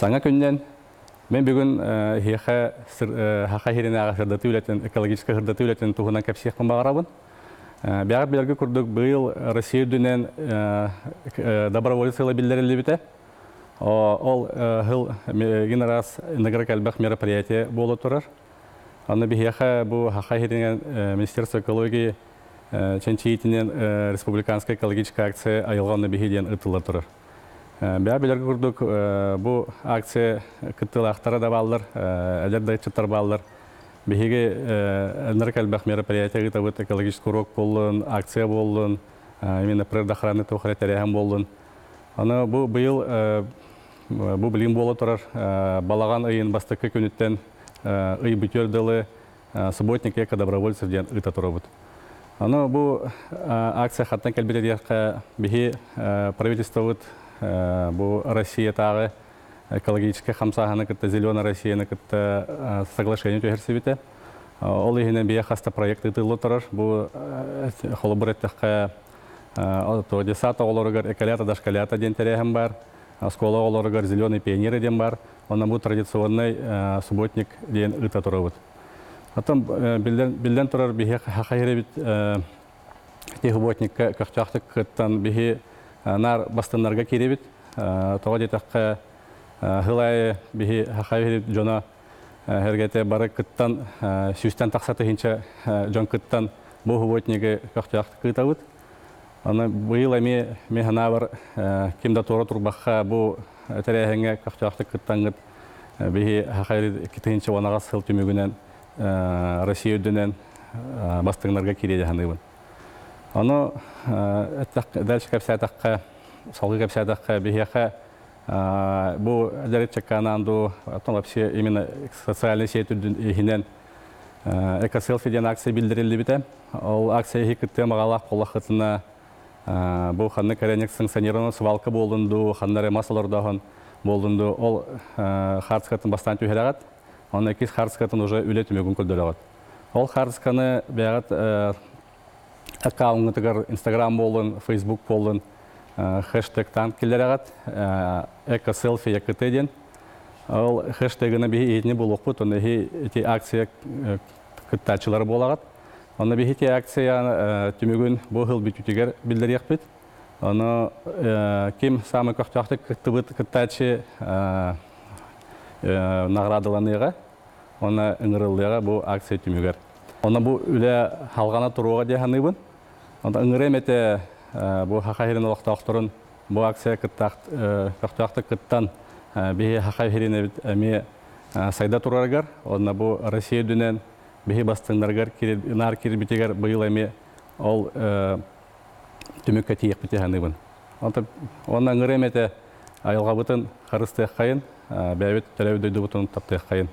Саңа күннен мен бүгін хақа херенеға хырдаты үлетін, экологическа хырдаты үлетін туғынан кәпсияқпын бағарабын. Бәғат белерге күрдік бұйыл Россия дүнен добровольцелы білдерілі біті. Ол ғыл ген раз награк әлбәқ мероприятие болу тұрар. Аны бігеға бұл хақа херенеген Министерство экологии чәнчиетінен республиканская экологическая акция айылғаны бігеден ұтылы тұрар. Бәғат белерге күрдік бұл акция күттілі ақтары да балылар, әлер дайчыттар балылар. Беге нырк әлбәқ мероприятия гытабыт экологический урок болын, акция болын, именно природоохранный тухареттеряхам болын. Аны бу быйыл бу билим болу турар балаган ыйын бастыкы күнүттен ый бүтөрдылы субботник эко добровольцев ден ыта турабыт. Аны бу акция хаттан келбелер якка бихи правительствовыт бу Россия тагы экологическая хамсаханы кытта зеленая Россия кытта соглашение төһәрсебите. Ол ихенен бия хаста проекты тылы турар. Бу холобуреттәккә то десата олоргар эколята дашкалята ден терәһем бар. Школа олоргар зеленый пионеры ден бар. Онда бу традиционный субботник ден ыта турабыт. Атам билдән турар бия хакайры бит те субботникка кахчактык кыттан бия нар бастыннарга киребит. Тога детәккә Хылай бихи хахайвери жона хергете бары кыттан сүстен тақсаты хинча жон кыттан бу хуботниге кахтяқты кытабыт. Аны быйыл эми механавар кимда тора турбахха бу терехенге кахтяқты кыттан гыт бихи хахайвери китинча ванагас хыл түмүгүнен Россия өдөнен бастыңнарга киреде ханыбын. Аны дальше капсатакка салгы капсатакка бихиха бу дәрет кананду потом вообще именно социальный сеть ихинен эко-селфи ден акция билдирилди бите. Ол акция хикетте магалак коллахытына бу ханны керенек санкционированный свалка болдунду, ханнары массалардахан болдунду. Ол хартскатын бастан түһәрәгат. Аны кис хартскатын уже үлет мөгүн көлдөрәгат. Ол хартсканы бәгат аккаунтыгар Instagram болдун, Facebook болдун. Хэштегтан келерагат эко-селфи якытеден. Ол хэштегіне бихи етіне болуқпыт, оны эти акция кыттачылары болагат. Оны бихи те акция түмігін бұл хыл бүтүтігер білдер яқпыт. Оны кем самы көқтақты кыттачы наградыланыға, оны ыңырылыға бұл акция түмігер. Оны бұл үлі халғана тұруға деханыбын. Оны ыңыремете бу хакайрын олақтақтырын бу акция көқтақты кыттан бихи хакайрын әме сайда тураргар. Онна бу Россия дүнен бихи бастыңдаргар нар кирбитегер быйыл әме ол түмікке тиек бите ханыбын. Онна ыңыремете айылға бұтын қарысты қайын, бәйбет төләуді бұтын тапты қайын.